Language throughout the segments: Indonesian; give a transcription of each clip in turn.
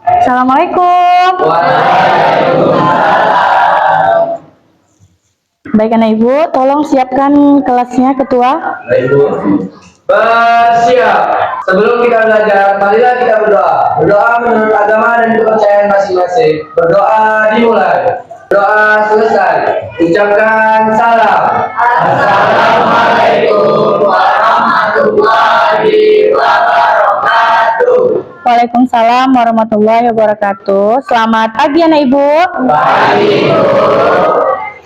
Assalamualaikum. Baik anak ibu, tolong siapkan kelasnya ketua. Baik ibu. Bersiap. Sebelum kita belajar, marilah kita berdoa. Berdoa menurut agama dan kepercayaan masing-masing. Berdoa dimulai. Doa selesai. Ucapkan salam. Assalamualaikum warahmatullahi wabarakatuh. Waalaikumsalam warahmatullahi wabarakatuh. Selamat pagi anak ibu. Pagi ibu.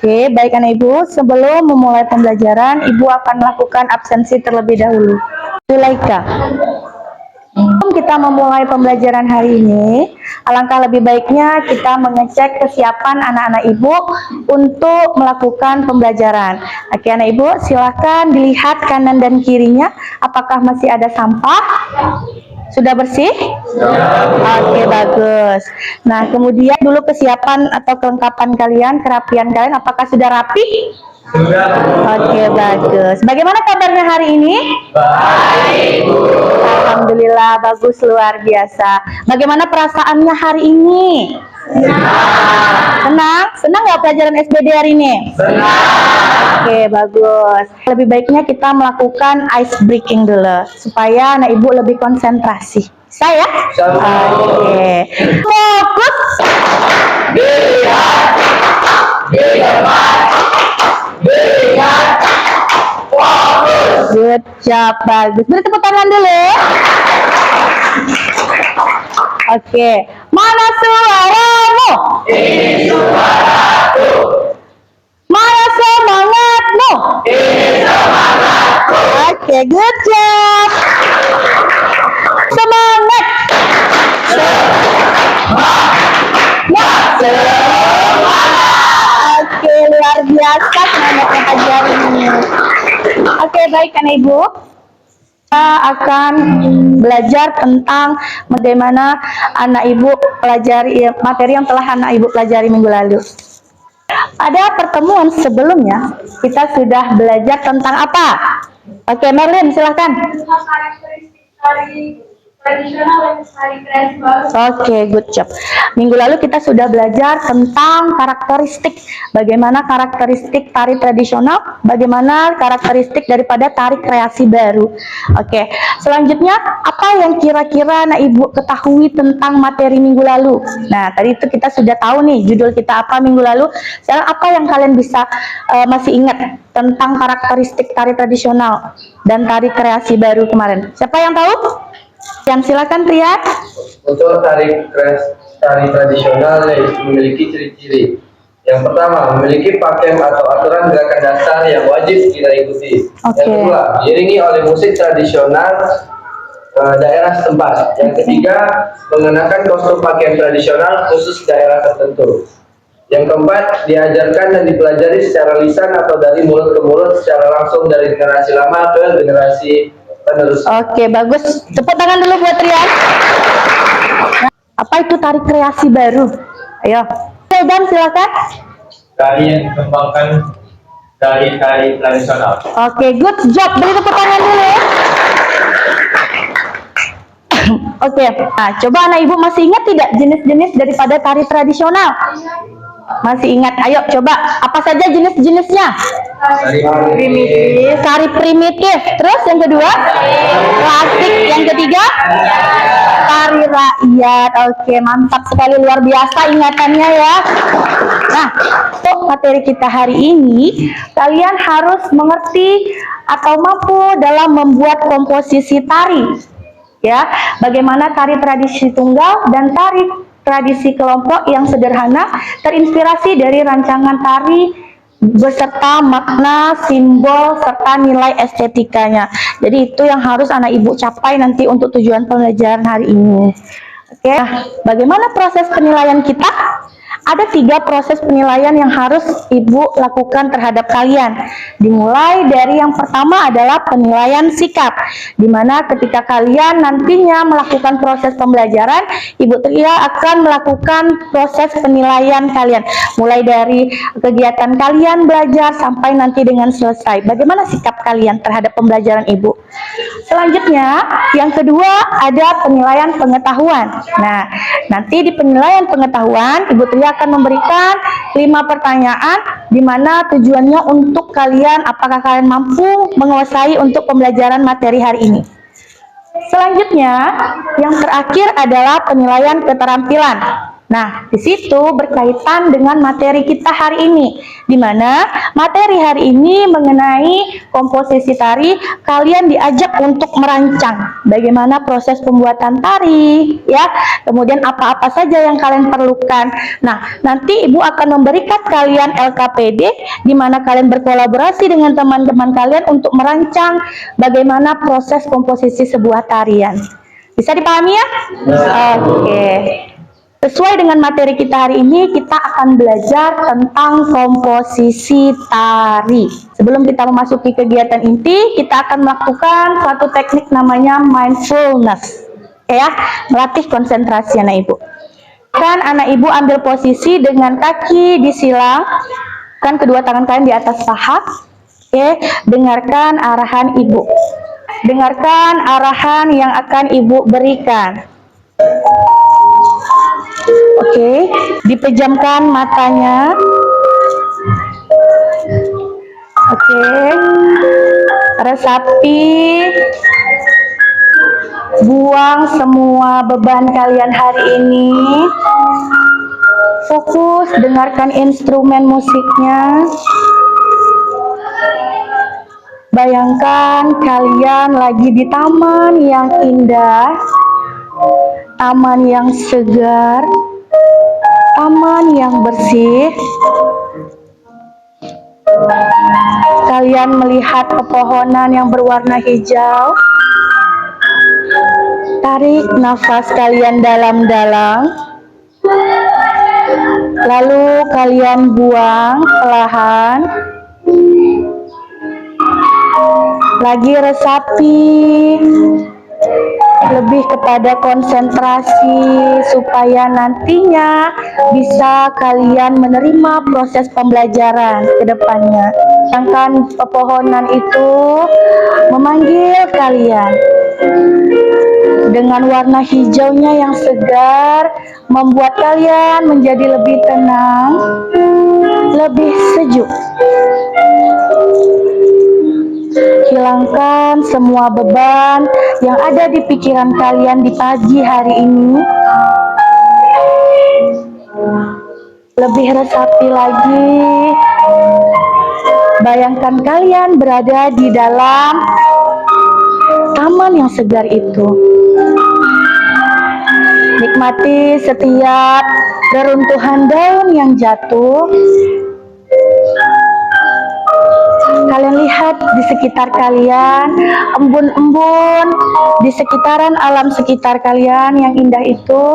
Oke, baik anak ibu, sebelum memulai pembelajaran, ibu akan melakukan absensi terlebih dahulu. Zulaika. Sebelum kita memulai pembelajaran hari ini, alangkah lebih baiknya kita mengecek kesiapan anak-anak ibu untuk melakukan pembelajaran. Oke anak ibu, silahkan dilihat kanan dan kirinya, apakah masih ada sampah? Sudah bersih? Oke, bagus. Nah, kemudian dulu kesiapan atau kelengkapan kalian, kerapian kalian, apakah sudah rapi? Sudah. Oke, bagus. Bagaimana kabarnya hari ini? Baik ibu. Alhamdulillah, bagus, luar biasa. Bagaimana perasaannya hari ini? Senang? Senang nggak pelajaran SBD hari ini? Senang. Oke, bagus. Lebih baiknya kita melakukan ice breaking dulu supaya anak ibu lebih konsentrasi. Bisa ya? Oke. Fokus. Lihat. Di depan. Lihat. Fokus. Good job, bagus. Beri tepuk tangan dulu. Oke. Mana suaramu? Ini suaraku. Mana semangatmu? Ini semangatku. Oke, good job. Semangat. Oke, luar biasa semangatnya pagi hari ini. Oke, baik anak ibu. Kita akan belajar tentang bagaimana anak ibu pelajari materi yang telah anak ibu pelajari minggu lalu. Pada pertemuan sebelumnya, kita sudah belajar tentang apa? Oke, Merlin, silahkan. Karakteristik tari tradisional dan tari kreasi baru. Oke, good job. Minggu lalu kita sudah belajar tentang karakteristik. Bagaimana karakteristik tari tradisional, bagaimana karakteristik daripada tari kreasi baru. Oke, selanjutnya apa yang kira-kira anak ibu ketahui tentang materi minggu lalu? Nah, tadi itu kita sudah tahu nih judul kita apa minggu lalu. Sekarang apa yang kalian bisa masih ingat tentang karakteristik tari tradisional dan tari kreasi baru kemarin? Siapa yang tahu? Yang silakan Triad. Untuk tari tradisional memiliki ciri-ciri. Yang pertama, memiliki pakem atau aturan gerakan dasar yang wajib kita ikuti. Oke. Yang kedua, diiringi oleh musik tradisional daerah setempat. Yang ketiga, mengenakan kostum pakaian tradisional khusus daerah tertentu. Yang keempat, diajarkan dan dipelajari secara lisan atau dari mulut ke mulut secara langsung dari generasi lama ke generasi penerus. Oke, bagus. Tepuk tangan dulu buat Rian. Apa itu tari kreasi baru? Ayo. Dan silakan. Tari yang dikembangkan dari tari tradisional. Oke, good job. Beri tepuk tangan dulu. Oke, nah, coba anak ibu masih ingat tidak jenis-jenis daripada tari tradisional? Masih ingat? Ayo coba. Apa saja jenis-jenisnya? Primitif. Tari primitif. Terus yang kedua? Klasik. Yang ketiga? Tari rakyat. Oke, mantap sekali, luar biasa ingatannya ya. Nah, untuk materi kita hari ini, kalian harus mengerti atau mampu dalam membuat komposisi tari. Ya, bagaimana tari tradisi tunggal dan tari tradisi kelompok yang sederhana terinspirasi dari rancangan tari beserta makna, simbol, serta nilai estetikanya. Jadi itu yang harus anak ibu capai nanti untuk tujuan pembelajaran hari ini. Oke, nah, bagaimana proses penilaian kita? Ada 3 proses penilaian yang harus Ibu lakukan terhadap kalian. Dimulai dari yang pertama adalah penilaian sikap, di mana ketika kalian nantinya melakukan proses pembelajaran, Ibu Tria akan melakukan proses penilaian kalian, mulai dari kegiatan kalian belajar sampai nanti dengan selesai. Bagaimana sikap kalian terhadap pembelajaran Ibu? Selanjutnya, yang kedua ada penilaian pengetahuan. Nah, nanti di penilaian pengetahuan, Ibu Tria akan memberikan 5 pertanyaan di mana tujuannya untuk kalian apakah kalian mampu menguasai untuk pembelajaran materi hari ini. Selanjutnya, yang terakhir adalah penilaian keterampilan. Nah, di situ berkaitan dengan materi kita hari ini, di mana materi hari ini mengenai komposisi tari. Kalian diajak untuk merancang bagaimana proses pembuatan tari, ya. Kemudian apa-apa saja yang kalian perlukan. Nah, nanti Ibu akan memberikan kalian LKPD, di mana kalian berkolaborasi dengan teman-teman kalian untuk merancang bagaimana proses komposisi sebuah tarian. Bisa dipahami ya? Oke. Sesuai dengan materi kita hari ini, kita akan belajar tentang komposisi tari. Sebelum kita memasuki kegiatan inti, kita akan melakukan satu teknik namanya mindfulness. Ya, melatih konsentrasi anak Ibu. Kan anak Ibu ambil posisi dengan kaki disilang, kan kedua tangan kalian di atas paha. Oke, dengarkan arahan Ibu. Dengarkan arahan yang akan Ibu berikan. Oke, dipejamkan matanya. Oke, resapi, buang semua beban kalian hari ini. Fokus dengarkan instrumen musiknya. Bayangkan kalian lagi di taman yang indah, taman yang segar, taman yang bersih. Kalian melihat pepohonan yang berwarna hijau. Tarik nafas kalian dalam-dalam. Lalu kalian buang perlahan. Lagi resapi. Lebih kepada konsentrasi supaya nantinya bisa kalian menerima proses pembelajaran ke depannya. Sedangkan pepohonan itu memanggil kalian dengan warna hijaunya yang segar, membuat kalian menjadi lebih tenang, lebih sejuk. Hilangkan semua beban yang ada di pikiran kalian di pagi hari ini. Lebih resapi lagi. Bayangkan kalian berada di dalam taman yang segar itu. Nikmati setiap reruntuhan daun yang jatuh. Kalian lihat di sekitar kalian, embun-embun di sekitaran alam sekitar kalian yang indah itu.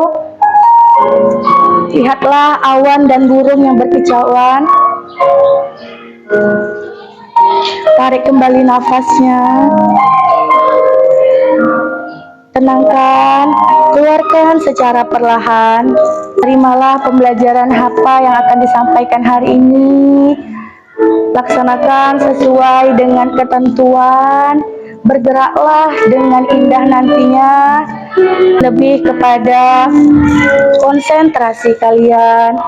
Lihatlah awan dan burung yang berkicauan. Tarik kembali nafasnya. Tenangkan, keluarkan secara perlahan. Terimalah pembelajaran apa yang akan disampaikan hari ini. Laksanakan sesuai dengan ketentuan. Bergeraklah dengan indah nantinya. Lebih kepada konsentrasi kalian.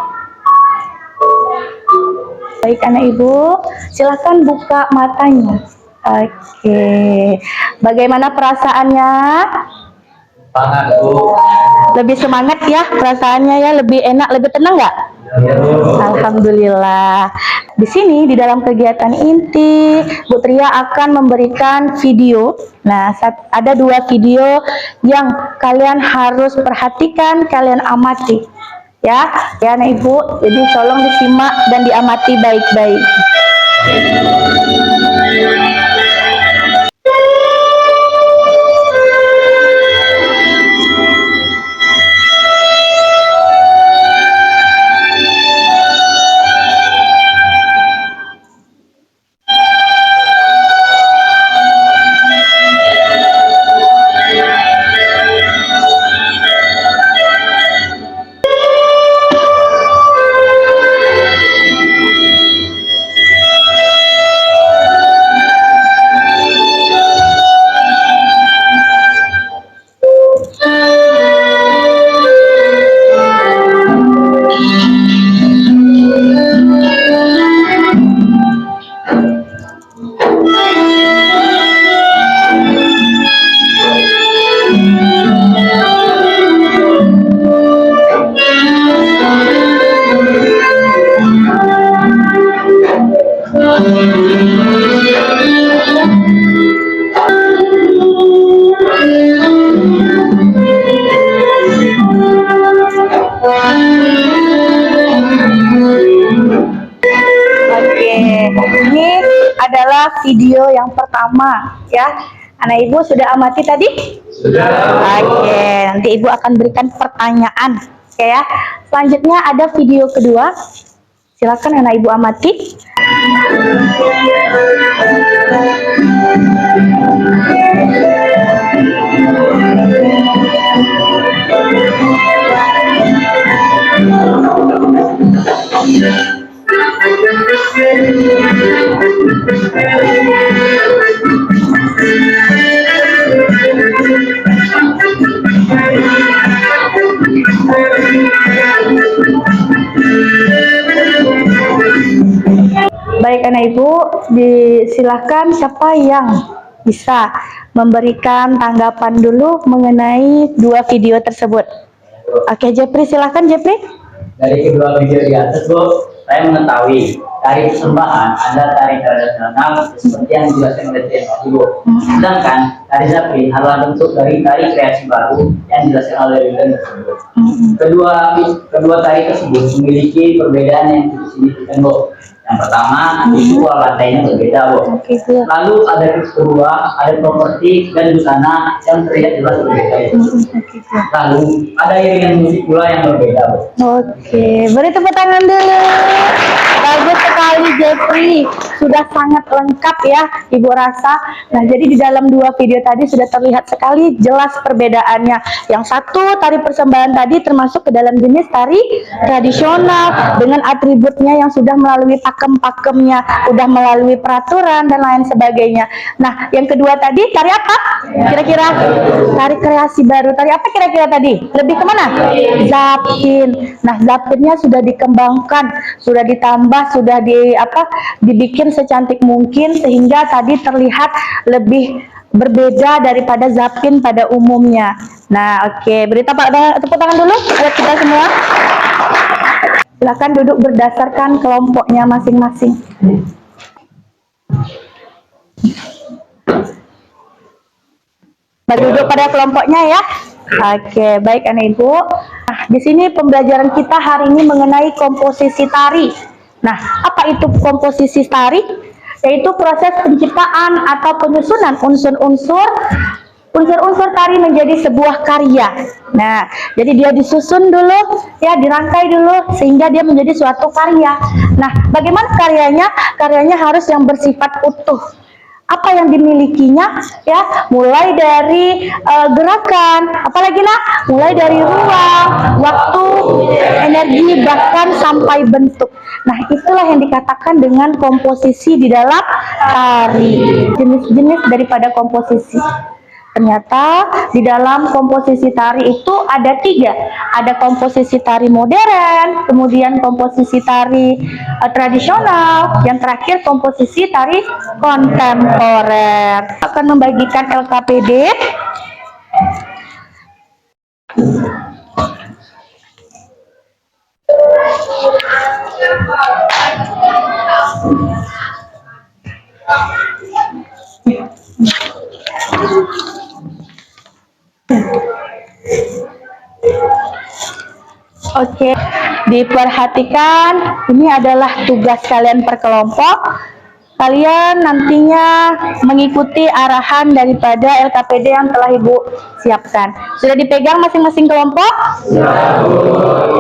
Baik anak Ibu, silakan buka matanya. Oke, bagaimana perasaannya? Semangat, Bu. Lebih semangat ya perasaannya ya, lebih enak, lebih tenang nggak? Alhamdulillah. Di sini di dalam kegiatan inti, Bu Tria akan memberikan video. Nah, ada 2 video yang kalian harus perhatikan, kalian amati. Ya, ya anak Ibu. Jadi tolong disimak dan diamati baik-baik. adalah video yang pertama ya. Anak ibu sudah amati tadi? Sudah. Oke, nanti ibu akan berikan pertanyaan. Oke ya. Selanjutnya ada video kedua. Silakan anak ibu amati. Baik anak ibu, disilahkan siapa yang bisa memberikan tanggapan dulu mengenai dua video tersebut. Oke, Jepri, silahkan Jepri. Dari kedua video di atas, Bu, saya mengetahui tari persembahan ada tari tradisional seperti yang dijelaskan oleh TNI, Bu. Sedangkan tari zapin adalah bentuk dari tari kreasi baru yang dijelaskan oleh Ridwan tersebut. Kedua tari tersebut memiliki perbedaan yang cukup signifikan, Bu. Yang pertama, itu lantainya berbeda, Bu. Lalu ada tips kedua, ada properti dan busana yang terlihat jelas berbeda, Bu. Lalu ada iringan musik pula yang berbeda, Bu. Oke, beri tepuk tangan dulu. Bagus sekali Jeffrey, sudah sangat lengkap ya Ibu rasa. Nah, jadi di dalam dua video tadi sudah terlihat sekali jelas perbedaannya. Yang satu tari persembahan tadi termasuk ke dalam jenis tari tradisional dengan atributnya yang sudah melalui pakem-pakemnya, sudah melalui peraturan dan lain sebagainya. Nah, yang kedua tadi tari apa? Kira-kira tari kreasi baru. Tari apa kira-kira tadi? Lebih kemana? Zapin. Nah, zapinnya sudah dikembangkan, sudah ditambah, sudah dibikin secantik mungkin sehingga tadi terlihat lebih berbeda daripada zapin pada umumnya. Nah, oke, beri tepuk tangan dulu buat kita semua. Silakan duduk berdasarkan kelompoknya masing-masing. Duduk pada kelompoknya ya. Oke, baik anak ibu. Nah, di sini pembelajaran kita hari ini mengenai komposisi tari. Nah, apa itu komposisi tari? Yaitu proses penciptaan atau penyusunan unsur-unsur tari menjadi sebuah karya. Nah, jadi dia disusun dulu, ya dirangkai dulu sehingga dia menjadi suatu karya. Nah, bagaimana karyanya? Karyanya harus yang bersifat utuh. Apa yang dimilikinya ya, mulai dari gerakan, apalagi mulai dari ruang, waktu, energi, bahkan sampai bentuk. Nah, itulah yang dikatakan dengan komposisi di dalam tari, jenis-jenis daripada komposisi. Ternyata di dalam komposisi tari itu ada 3. Ada komposisi tari modern, kemudian komposisi tari tradisional, yang terakhir komposisi tari kontemporer. Akan membagikan LKPD. Oke, diperhatikan, ini adalah tugas kalian per kelompok. Kalian nantinya mengikuti arahan daripada LKPD yang telah Ibu siapkan. Sudah dipegang masing-masing kelompok?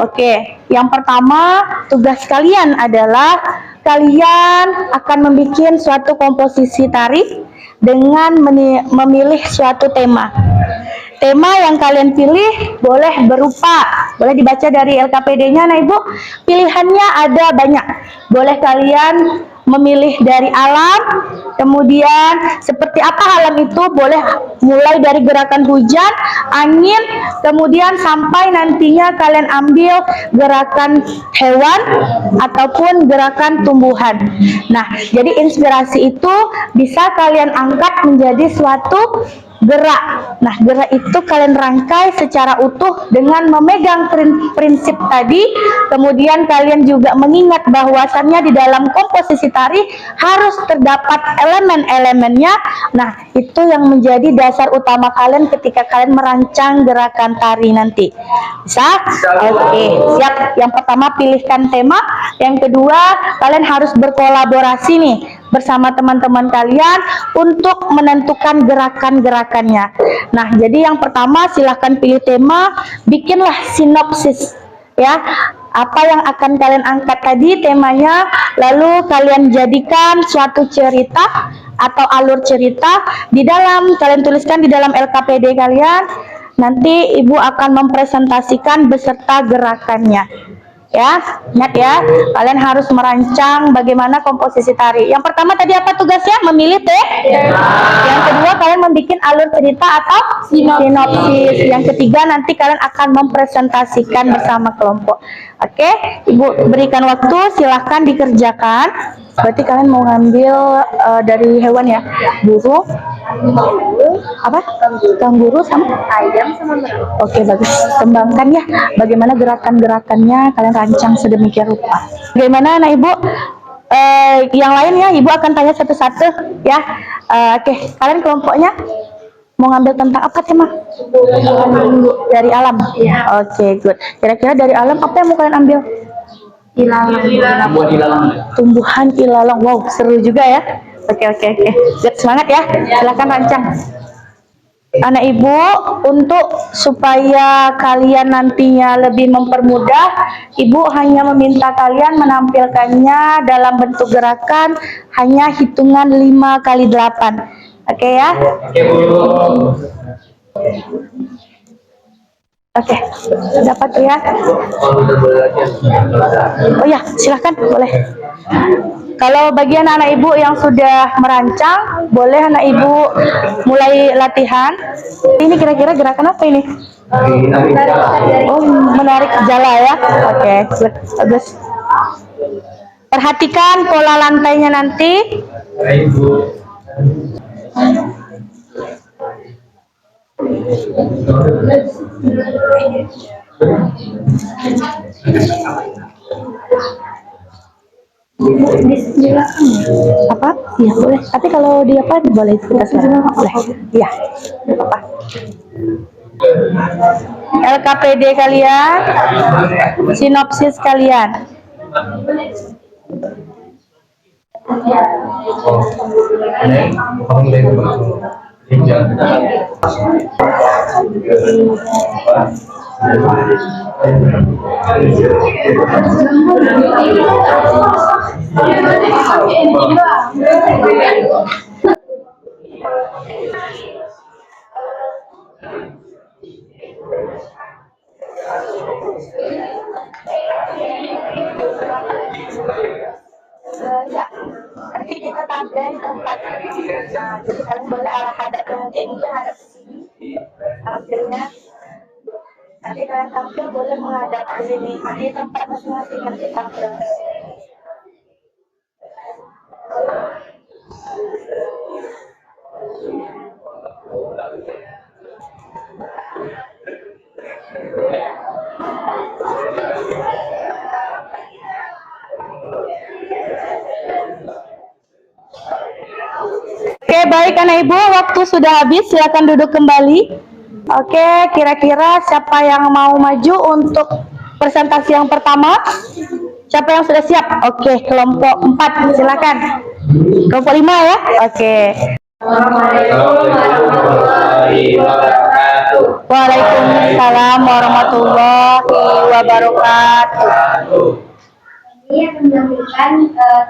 Oke, yang pertama tugas kalian adalah kalian akan membuat suatu komposisi tari dengan memilih suatu tema. Tema yang kalian pilih boleh dibaca dari LKPD-nya, nah Ibu. Pilihannya ada banyak. Boleh kalian memilih dari alam, kemudian seperti apa alam itu, boleh mulai dari gerakan hujan, angin, kemudian sampai nantinya kalian ambil gerakan hewan ataupun gerakan tumbuhan. Nah, jadi inspirasi itu bisa kalian angkat menjadi suatu gerak. Nah, gerak itu kalian rangkai secara utuh dengan memegang prinsip tadi. Kemudian kalian juga mengingat bahwasannya di dalam komposisi tari harus terdapat elemen-elemennya. Nah, itu yang menjadi dasar utama kalian ketika kalian merancang gerakan tari nanti. Bisa? Oke, siap. Yang pertama pilihkan tema. Yang kedua, kalian harus berkolaborasi nih. bersama teman-teman kalian untuk menentukan gerakan-gerakannya. Nah, jadi yang pertama silahkan pilih tema, bikinlah sinopsis ya. Apa yang akan kalian angkat tadi temanya, lalu kalian jadikan suatu cerita atau alur cerita di dalam, kalian tuliskan di dalam LKPD kalian. Nanti ibu akan mempresentasikan beserta gerakannya. Ya, ingat ya, kalian harus merancang bagaimana komposisi tari. Yang pertama tadi apa tugasnya? Memilih Yang kedua kalian membuat alur cerita atau sinopsis. Yang ketiga nanti kalian akan mempresentasikan bersama kelompok. Oke, ibu berikan waktu, silahkan dikerjakan. Berarti kalian mau ngambil dari hewan ya, burung, apa? Kanguru sama ayam sama merah. Oke, bagus. Kembangkan ya, bagaimana gerakan-gerakannya kalian rancang sedemikian rupa. Bagaimana anak ibu? Yang lain ya, ibu akan tanya satu-satu ya. Oke, kalian kelompoknya mau ngambil tentang apa tema? Dari alam. Oke, good. Kira-kira dari alam apa yang mau kalian ambil? Tumbuhan ilalang. Wow, seru juga ya. Oke. Good, semangat ya. Silakan rancang. Anak ibu, untuk supaya kalian nantinya lebih mempermudah, ibu hanya meminta kalian menampilkannya dalam bentuk gerakan hanya hitungan 5 kali 8. Oke ya? Oke, Bu. Oke, dapat ya? Oh ya, silahkan, boleh. Kalau bagi anak-anak ibu yang sudah merancang, boleh anak ibu mulai latihan. Ini kira-kira gerakan apa ini? Oh, menarik jala ya. Oke, bagus. Perhatikan pola lantainya nanti. Apa? Iya boleh. Tapi kalau di apa boleh kita sekarang boleh. Iya, apa? LKPD kalian, sinopsis kalian. Ya, nanti kita tampil di tempat. Nah, jadi kalian boleh arah hadap ke ini, hadap ke sini. Tampilnya. Nanti kalian tampil boleh menghadap ke sini. Di tempat masing-masing nanti tampil. Oke, baik anak ibu, waktu sudah habis, silakan duduk kembali. Oke, kira-kira siapa yang mau maju untuk presentasi yang pertama? Siapa yang sudah siap? Oke, kelompok 4, silakan. Kelompok 5 ya? Oke. Waalaikumsalam warahmatullahi wabarakatuh. Ini akan menampilkan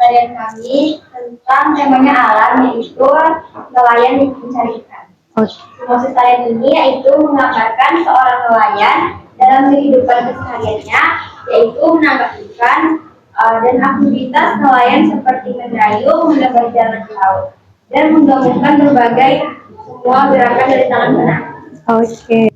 tarian kami tentang temanya alam, yaitu nelayan yang mencari ikan. Proses tarian ini yaitu menggambarkan seorang nelayan dalam kehidupan kesehariannya, yaitu menangkap ikan dan aktivitas nelayan seperti mendayung, menambah jalan di laut, dan menggabungkan berbagai semua gerakan dari tangan benang. Oke.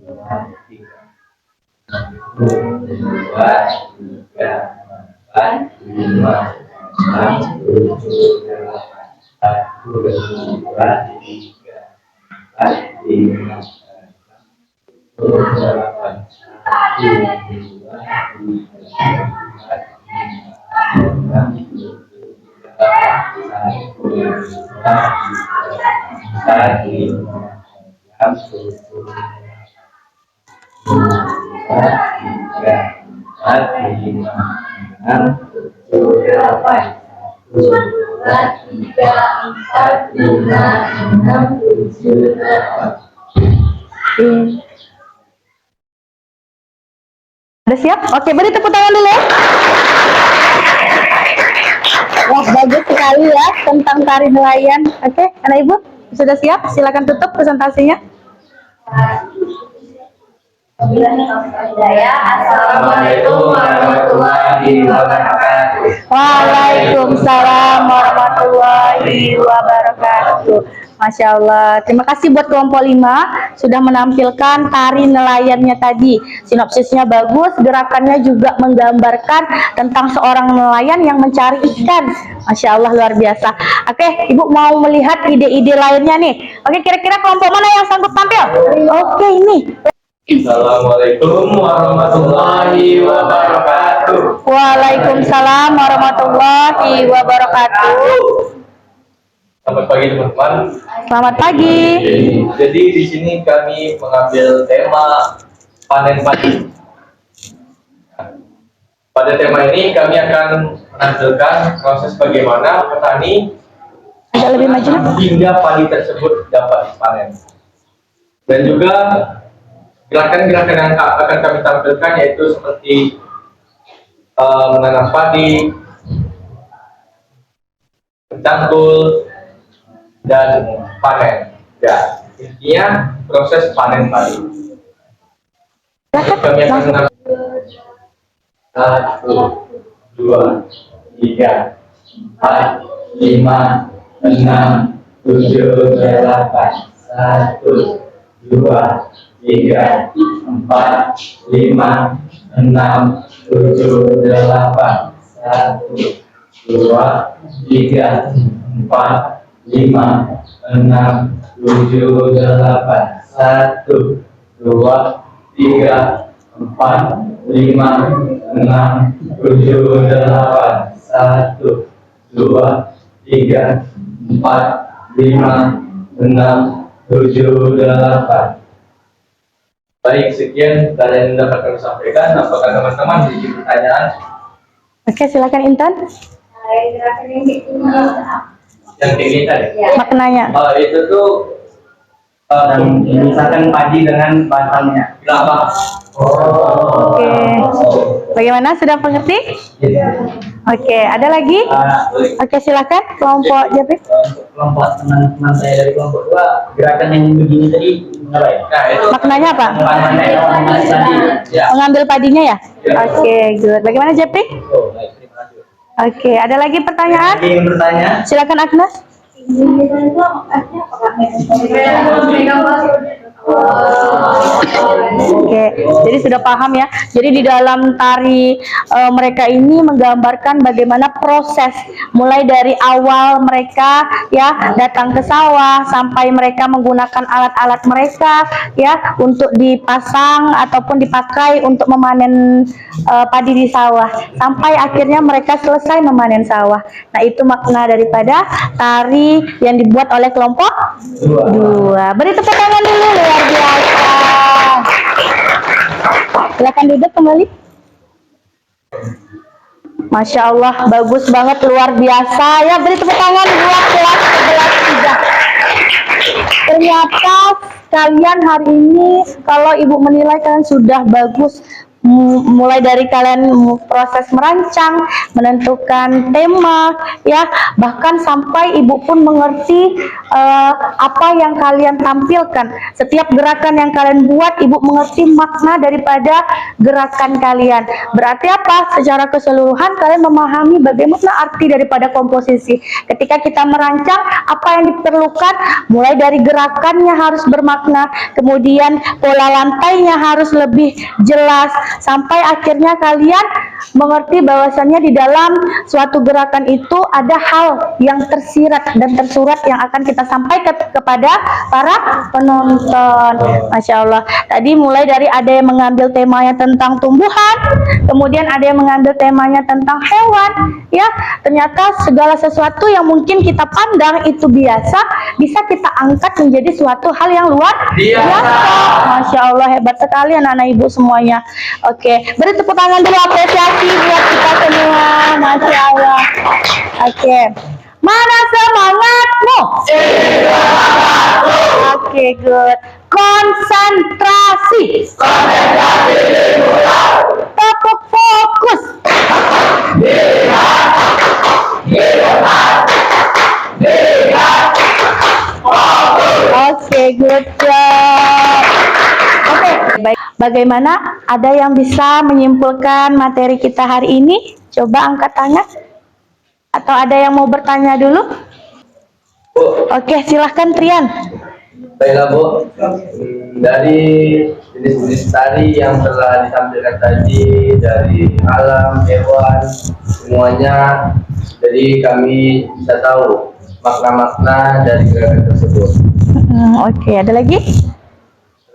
3, 4, 5, 6, 7, 8. Udah siap? Oke, beri tepuk tangan dulu. Wah, bagus sekali ya tentang tari nelayan. Oke, anak ibu sudah siap? Silakan tutup presentasinya. Assalamualaikum warahmatullahi wabarakatuh. Waalaikumsalam warahmatullahi wabarakatuh. Masya Allah. Terima kasih buat kelompok 5 sudah menampilkan tari nelayannya tadi. Sinopsisnya bagus, gerakannya juga menggambarkan tentang seorang nelayan yang mencari ikan. Masya Allah, luar biasa. Oke, Ibu mau melihat ide-ide lainnya nih. Oke, kira-kira kelompok mana yang sanggup tampil? Oke, ini. Assalamualaikum warahmatullahi wabarakatuh. Waalaikumsalam warahmatullahi wabarakatuh. Selamat pagi teman-teman. Selamat pagi. Jadi di sini kami mengambil tema panen padi. Pada tema ini kami akan menampilkan proses bagaimana petani Agak lebih maju. hingga padi tersebut dapat dipanen. Dan juga gerakan-gerakan yang akan kami tampilkan yaitu seperti menanam padi, mencangkul, dan panen. Ya, intinya proses panen padi. Kami akan mengambil 1, 2, 3, 4, 5, 6, 7, 8. 1, 2, 3, 4, 5, 6, 7, 8. 1, 2, 3, 4, 5, 6, 7, 8. 1, 2, 3, 4, 5, 6, 7, 8. 1, 2, 3, 4, 5, 6, 7, 8. Baik, sekian dari yang dapat kami sampaikan. Apakah teman-teman memiliki pertanyaan? Oke, silakan Intan. Gerakan yang ini Yang tinggi tadi? Maknanya. Itu tuh Dan misalkan padi dengan batangnya. kenapa? Oke. Bagaimana? Sudah mengerti? Oke, ada lagi? Oke, silakan kelompok Japri. Untuk kelompok teman-teman saya dari kelompok 2, gerakan yang begini tadi apa ya? Nah, itu Maknanya apa? ya. Mengambil padinya ya? Oke, good. Bagaimana Japri? Oh, baik, terima kasih. Oke, ada lagi pertanyaan? Ada yang bertanya? Silakan Agnes. Oke, jadi sudah paham ya. Jadi di dalam tari mereka ini menggambarkan bagaimana proses mulai dari awal mereka ya datang ke sawah sampai mereka menggunakan alat-alat mereka ya untuk dipasang ataupun dipakai untuk memanen padi di sawah sampai akhirnya mereka selesai memanen sawah. Nah, itu makna daripada tari yang dibuat oleh kelompok 2. Beri tepuk tangan dulu, luar biasa. Silakan duduk kembali. Masya Allah, bagus banget, luar biasa. Ya, beri tepuk tangan buat kelas 11 3. Ternyata kalian hari ini, kalau ibu menilai kalian sudah bagus. Mulai dari kalian proses merancang, menentukan tema, ya, bahkan sampai ibu pun mengerti apa yang kalian tampilkan. Setiap gerakan yang kalian buat, ibu mengerti makna daripada gerakan kalian. Berarti apa? Secara keseluruhan kalian memahami bagaimana arti daripada komposisi. Ketika kita merancang, apa yang diperlukan, mulai dari gerakannya harus bermakna, kemudian pola lantainya harus lebih jelas, sampai akhirnya kalian mengerti bahwasannya di dalam suatu gerakan itu ada hal yang tersirat dan tersurat yang akan kita sampaikan kepada para penonton. Masya Allah. Tadi mulai dari ada yang mengambil temanya tentang tumbuhan, kemudian ada yang mengambil temanya tentang hewan. Ya, ternyata segala sesuatu yang mungkin kita pandang itu biasa, bisa kita angkat menjadi suatu hal yang luar biasa. Masya Allah, hebat sekali anak-anak ibu semuanya. Oke, beri tepuk tangan dulu apresiasi buat kita semua. Masya Allah. Oke, Mana semangatmu? Oke, good. Konsentrasi. Tetap fokus. Oke, good job. Oke, baik. Bagaimana? Ada yang bisa menyimpulkan materi kita hari ini? Coba angkat tangan. Atau ada yang mau bertanya dulu? Bu, Oke, silahkan Trian. baiklah Bu, dari jenis-jenis tari yang telah ditampilkan tadi, dari alam, hewan, semuanya, jadi kami bisa tahu makna-makna dari gerakan tersebut. Oke, ada lagi?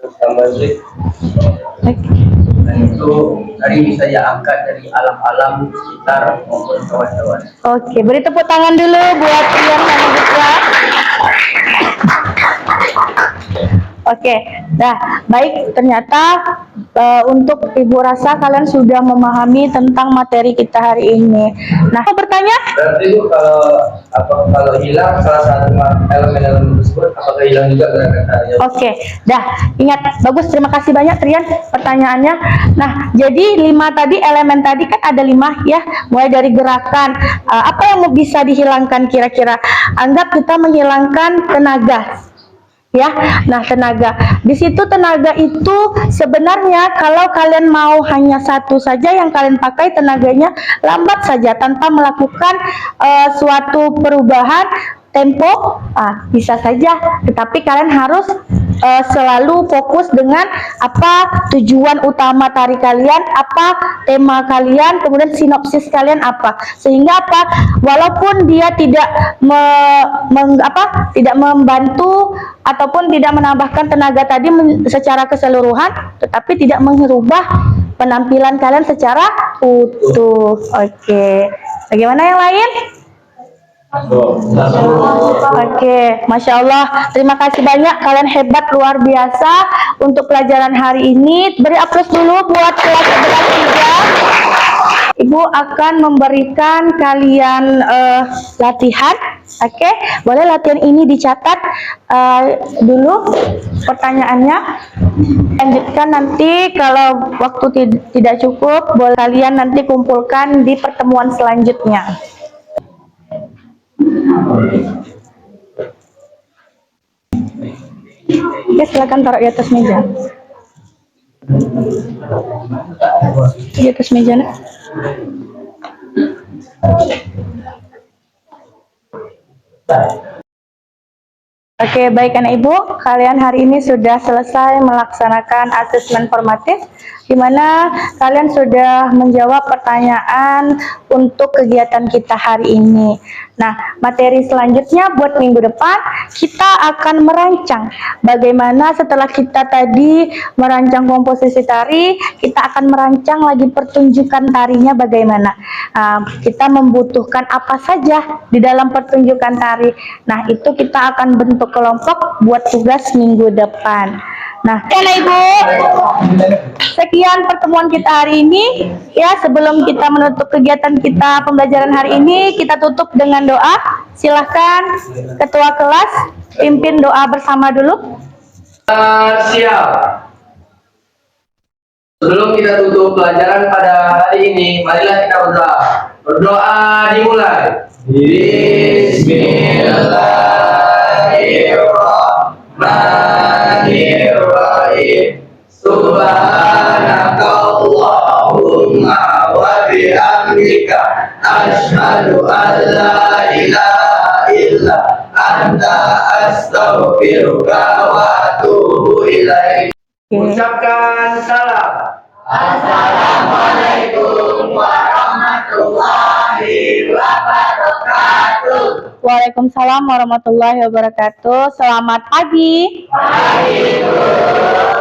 Terus tambah trik, Oke. Dan itu tadi bisa diangkat dari alam-alam sekitar maupun kawan-kawan. Oke, beri tepuk tangan dulu buat Trian sama Butra. Oke, dah baik. Ternyata untuk Ibu rasa kalian sudah memahami tentang materi kita hari ini. Nah, mau bertanya? berarti Bu, kalau hilang salah satu elemen-elemen tersebut, apakah hilang juga gerakan tarinya? Oke, dah ingat, bagus. Terima kasih banyak Trian pertanyaannya. Nah, jadi 5 tadi, elemen tadi kan ada 5 ya, mulai dari gerakan. Apa yang bisa dihilangkan kira-kira? Anggap kita menghilangkan tenaga. Ya, nah tenaga. Di situ tenaga itu sebenarnya kalau kalian mau hanya satu saja yang kalian pakai, tenaganya lambat saja tanpa melakukan suatu perubahan tempo, bisa saja. Tetapi kalian harus selalu fokus dengan apa tujuan utama tari kalian, apa tema kalian, kemudian sinopsis kalian apa, sehingga apa, walaupun dia tidak tidak membantu ataupun tidak menambahkan tenaga tadi secara keseluruhan, tetapi tidak merubah penampilan kalian secara utuh. Oke, bagaimana yang lain? Oke, Masya Allah. Terima kasih banyak, kalian hebat, luar biasa untuk pelajaran hari ini. Beri aplaus dulu buat kelas 11 3. Ibu akan memberikan kalian latihan. Oke, boleh latihan ini dicatat dulu pertanyaannya. Lanjutkan nanti kalau waktu tidak cukup, boleh kalian nanti kumpulkan di pertemuan selanjutnya. Oke, silakan taruh di atas meja. Di atas meja, nak. Oke, baik anak ibu, kalian hari ini sudah selesai melaksanakan asesmen formatif, di mana kalian sudah menjawab pertanyaan untuk kegiatan kita hari ini. Nah, materi selanjutnya buat minggu depan, kita akan merancang bagaimana setelah kita tadi merancang komposisi tari, kita akan merancang lagi pertunjukan tarinya bagaimana. Kita membutuhkan apa saja di dalam pertunjukan tari. Nah, itu kita akan bentuk kelompok buat tugas minggu depan. Nah, Ibu, sekian pertemuan kita hari ini. Ya, sebelum kita menutup kegiatan kita pembelajaran hari ini, kita tutup dengan doa. Silahkan Ketua kelas pimpin doa bersama dulu. Siap. Sebelum kita tutup pelajaran pada hari ini, marilah kita berdoa. Berdoa dimulai. Bismillahirrahmanirrahim. Subhanakallahumma wa bihamdika asyhadu an la ilaha illa anta astaghfiruka wa atubu ilaik. Ucapkan salam. Assalamualaikum warahmatullahi wabarakatuh. Waalaikumsalam warahmatullahi wabarakatuh. Selamat pagi. Pagi, Bu.